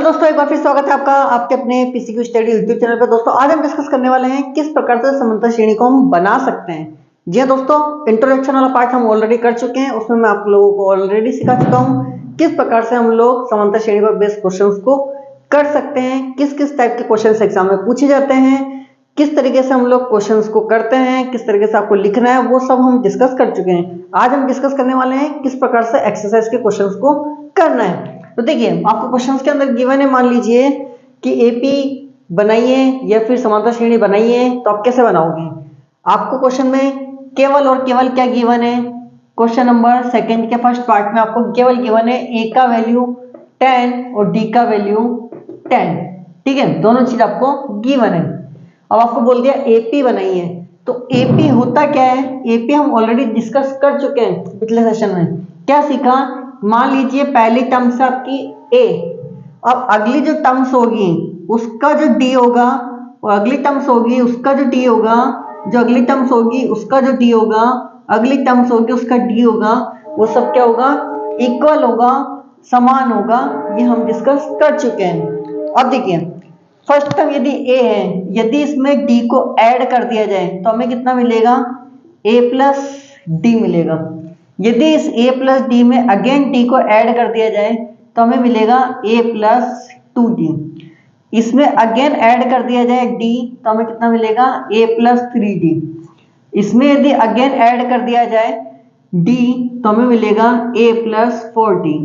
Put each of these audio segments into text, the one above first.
Hello दोस्तों, एक बार फिर स्वागत है आपका आपके अपने पीसीक्यू स्टडी यूट्यूब चैनल पर। दोस्तों आज हम डिस्कस करने वाले हैं किस प्रकार से समांतर श्रेणी को हम बना सकते हैं। जी हाँ दोस्तों, इंट्रोडक्शन वाला पार्ट हम ऑलरेडी कर चुके हैं, उसमें मैं आप लोगों को ऑलरेडी सिखा चुका हूँ किस प्रकार से हम लोग समांतर श्रेणी पर बेस्ड क्वेश्चंस को कर सकते हैं, किस किस टाइप के क्वेश्चन एग्जाम में पूछे जाते हैं, किस तरीके से हम लोग क्वेश्चंस को करते हैं, किस तरीके से आपको लिखना है, वो सब हम डिस्कस कर चुके हैं। आज हम डिस्कस करने वाले हैं किस प्रकार से एक्सरसाइज के क्वेश्चंस को करना है। तो देखिए, आपको क्वेश्चंस के अंदर गिवन है, मान लीजिए कि एपी बनाइए या फिर समांतर श्रेणी बनाइए, तो आप कैसे बनाओगे। आपको क्वेश्चन में केवल और केवल क्या गिवन है, क्वेश्चन नंबर सेकंड के फर्स्ट पार्ट में आपको केवल गिवन है ए का वैल्यू 10 और डी का वैल्यू 10। ठीक है, दोनों चीज आपको गिवन है। अब आपको बोल दिया एपी बनाइए, तो एपी होता क्या है, एपी हम ऑलरेडी डिस्कस कर चुके हैं पिछले सेशन में। क्या सीखा, मान लीजिए पहली टर्म से आपकी ए, अब अगली जो टर्म्स होगी उसका जो डी होगा, और अगली टर्म्स होगी उसका जो डी होगा, जो अगली टर्म्स होगी उसका जो डी होगा, अगली टर्म्स होगी उसका डी होगा, वो सब क्या होगा, इक्वल होगा, समान होगा। ये हम डिस्कस कर चुके हैं। अब देखिए, फर्स्ट टर्म यदि ए है, यदि इसमें डी को ऐड कर दिया जाए तो हमें कितना मिलेगा, ए प्लस डी मिलेगा। यदि इस a प्लस डी में अगेन डी को ऐड कर दिया जाए तो हमें मिलेगा a प्लस 2d। इसमें अगेन ऐड कर दिया जाए d तो हमें कितना मिलेगा, a प्लस 3d। इसमें यदि अगेन ऐड कर दिया जाए d तो हमें मिलेगा a प्लस 4d।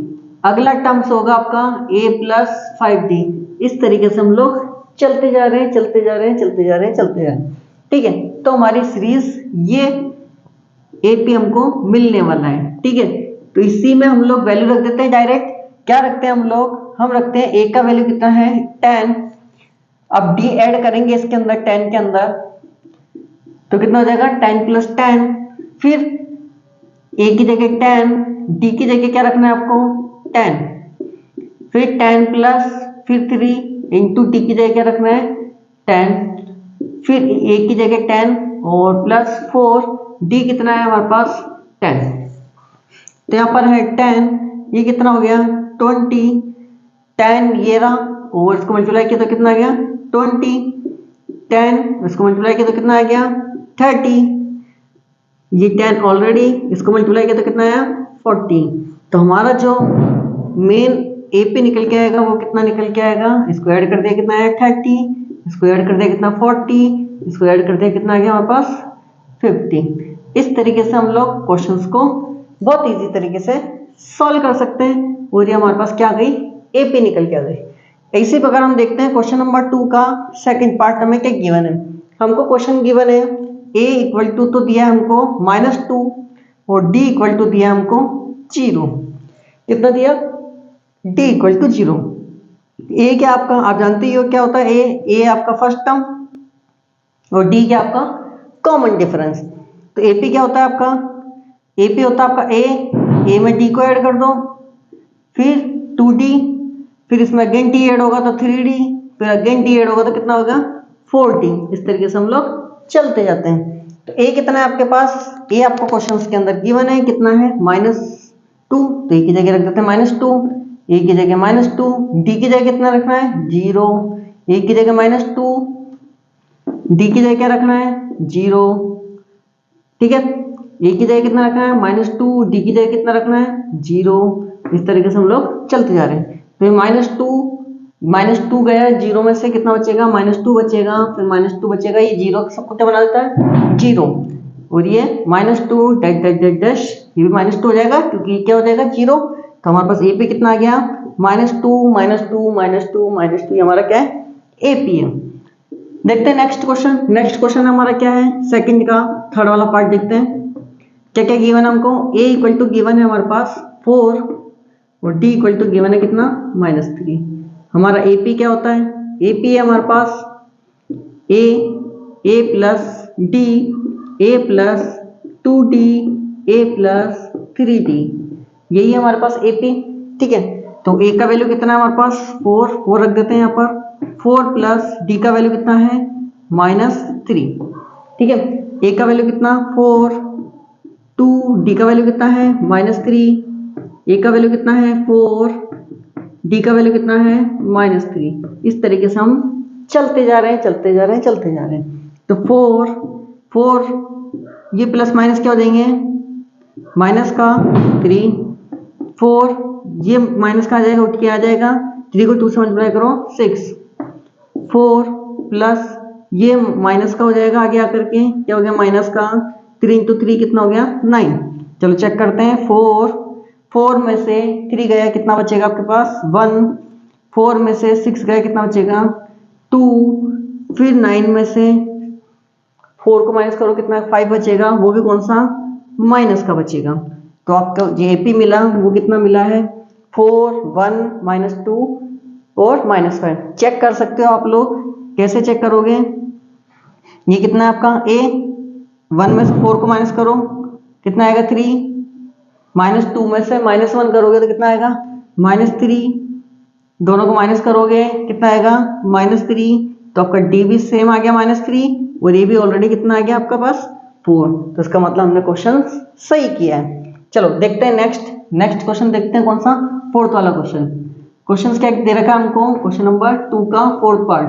अगला टर्म्स होगा आपका a प्लस 5d। इस तरीके से हम लोग चलते जा रहे हैं, चलते जा रहे हैं, चलते जा रहे हैं, चलते जा रहे हैं। ठीक है, तो हमारी सीरीज ये एपी हमको मिलने वाला है। ठीक है, तो इसी में हम लोग वैल्यू रख देते हैं डायरेक्ट। क्या रखते हैं हम रखते हैं ए का वैल्यू कितना है 10। अब डी ऐड करेंगे इसके अंदर 10 के अंदर, तो कितना हो जाएगा 10 प्लस 10। फिर ए की जगह 10, डी की जगह क्या रखना है आपको 10, फिर 10 प्लस फिर 3 इंटू डी की जगह क्या रखना है 10, फिर ए की जगह 10 और प्लस 4, डी कितना है हमारे पास 10। तो यहाँ पर है 10, ये कितना हो गया 20, 10 ये रहा और इसको मल्टीप्लाई किया तो कितना आ गया 20, 10 इसको मल्टीप्लाई किया तो कितना आ गया 30, ये 10 ऑलरेडी, इसको मल्टीप्लाई किया तो कितना आया 40। तो हमारा जो मेन एपी निकल के आएगा वो कितना निकल के आएगा, इसको ऐड कर दिया कितना आया 30, इसको ऐड कर दिया कितना 40, इसको ऐड कर दिया कितना आ गया हमारे पास 50। इस तरीके से हम लोग क्वेश्चंस को बहुत इजी तरीके से सॉल्व कर सकते हैं और ये हमारे पास क्या आ गई, एपी निकल के आ गई। इसी प्रकार हम देखते हैं क्वेश्चन नंबर 2 का सेकंड पार्ट हमें क्या गिवन है। हमको क्वेश्चन गिवन है a इक्वल टू तो दिया है हमको -2 और d इक्वल टू दिया हमको 0। कितना दिया, d इक्वल टू 0। a क्या आपका, आप जानते ही हो क्या होता है a आपका फर्स्ट टर्म और d क्या आपका कॉमन डिफरेंस। तो एपी क्या होता है आपका, एपी होता है आपका ए में डी को ऐड कर दो, फिर 2d, फिर इसमें अगेन डी ऐड होगा तो 3d, फिर अगेन डी ऐड होगा तो कितना होगा 4d। इस तरीके से हम लोग चलते जाते हैं। तो ए कितना है आपके पास, ए आपको क्वेश्चन के अंदर गिवन है कितना है -2, तो ए की जगह रख देते हैं -2, ए की जगह -2, डी की जगह कितना रखना है 0, ए की जगह -2, डी की जगह क्या रखना है 0। ठीक है, ए की जगह कितना रखना है -2, डी की जगह कितना रखना है 0। इस तरीके से हम लोग चलते जा रहे हैं। तो -2 गया 0 में से कितना बचेगा -2 बचेगा, फिर -2 बचेगा, ये 0 सबको क्या बना देता है 0, और ये -2 डैश डैश डैश डैश, ये भी -2 हो जाएगा क्योंकि क्या हो जाएगा 0। तो हमारे पास ए पे कितना आ गया -2 -2 -2 -2, हमारा क्या है एपी है। देखते हैं नेक्स्ट क्वेश्चन। नेक्स्ट क्वेश्चन हमारा क्या है, सेकंड का थर्ड वाला पार्ट देखते हैं क्या क्या गिवन है हमको। a इक्वल टू गिवन है हमारे पास 4 और d इक्वल टू गिवन है कितना -3। हमारा एपी क्या होता है, एपी है हमारे पास a plus d, a plus 2d, a plus 3d, यही है हमारे पास एपी। ठीक है, तो a का वैल्यू कितना है हमारे पास 4 रख देते हैं यहाँ पर, 4 प्लस d का वैल्यू कितना है -3। ठीक है, a का वैल्यू कितना 4, 2 d का वैल्यू कितना है -3, a का वैल्यू कितना है 4, डी का वैल्यू कितना है -3। इस तरीके से हम चलते जा रहे हैं चलते जा रहे हैं चलते जा रहे हैं। तो 4 ये प्लस माइनस क्या हो जाएंगे, माइनस का 3, 4 ये माइनस का आ जाएगा, उठ के आ जाएगा, 3 को 2 से मल्टीप्लाई करो 6, 4 प्लस ये माइनस का हो जाएगा आगे आकर के, क्या हो गया माइनस का 3 × 3 कितना हो गया 9। चलो चेक करते हैं, 4 में से 3 गया कितना बचेगा आपके पास 1, 4 में से 6 गया कितना बचेगा 2, फिर 9 में से 4 को माइनस करो कितना 5 बचेगा, वो भी कौन सा माइनस का बचेगा। तो आपको जो एपी मिला वो कितना मिला है 4, 1, -2 और -5। चेक कर सकते हो आप लोग, कैसे चेक करोगे, ये कितना है आपका ए, 1 में से 4 को माइनस करो कितना आएगा 3, -2 में से -1 करोगे तो कितना आएगा -3, दोनों को माइनस करोगे कितना आएगा -3, तो आपका डी भी सेम आ गया -3 और ये भी ऑलरेडी कितना आ गया आपका पास 4। तो इसका मतलब हमने क्वेश्चन सही किया है। चलो देखते हैं नेक्स्ट क्वेश्चन देखते हैं कौन सा, फोर्थ वाला क्वेश्चन क्या दे रखा है हमको, क्वेश्चन नंबर 2 का फोर्थ पार्ट।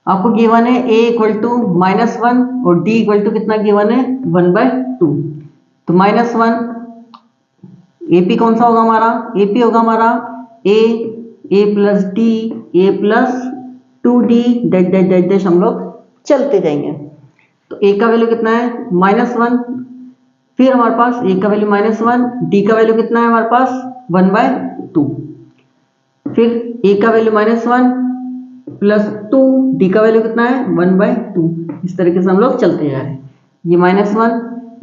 आपको गिवन है a = -1 और d = कितना गिवन है 1/2। तो -1 AP कौन सा होगा हमारा, AP होगा हमारा a plus d a plus 2d dash dash dash dash, हम लोग चलते जाएंगे। तो a का वैल्यू कितना है -1, फिर हमारे पास a का वैल्यू -1, d का वैल्यू कितना है हमारे पास 1/2, फिर a का वैल्यू -1 प्लस 2, डी का वैल्यू कितना है 1/2। इस तरीके से हम लोग चलते जा रहे हैं। ये -1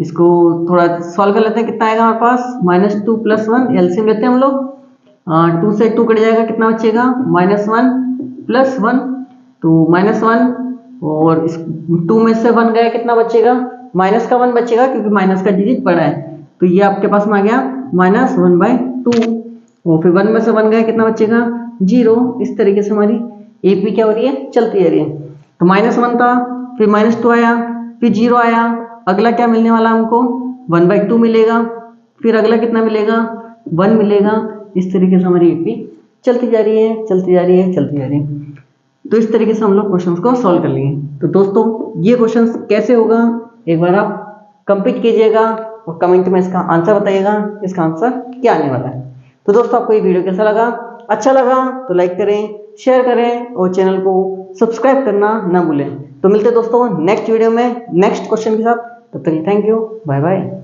इसको थोड़ा सॉल्व कर लेते हैं, कितना आएगा हमारे पास -2 + 1 एलसीएम लेते हैं हम लोग, 2 से 2 कट जाएगा कितना बचेगा -1 + 1, तो -1 और इस 2 में से 1 गया कितना बचेगा -1 बचेगा, क्योंकि माइनस का डिजिट बड़ा है। तो ये आपके पास में आ गया -1/2 और फिर 1 में से 1 गया कितना बचेगा 0। इस तरीके से हमारी एपी क्या हो रही है चलती जा रही है। तो -1 था, फिर -2 आया, फिर 0 आया, अगला क्या मिलने वाला हमको 1/2 मिलेगा, फिर अगला कितना मिलेगा 1 मिलेगा। इस तरीके से हमारी एपी चलती जा रही है चलती जा रही है चलती जा रही है। तो इस तरीके से हम लोग क्वेश्चंस को सॉल्व कर लेंगे। तो दोस्तों ये क्वेश्चंस कैसे होगा एक बार आप कंप्लीट कीजिएगा और कमेंट में इसका आंसर बताइएगा, इसका आंसर क्या आने वाला है। तो दोस्तों आपको ये वीडियो कैसा लगा, अच्छा लगा तो लाइक करें, शेयर करें और चैनल को सब्सक्राइब करना ना भूलें। तो मिलते हैं दोस्तों नेक्स्ट वीडियो में नेक्स्ट क्वेश्चन के साथ, तब तक थैंक यू, बाय बाय।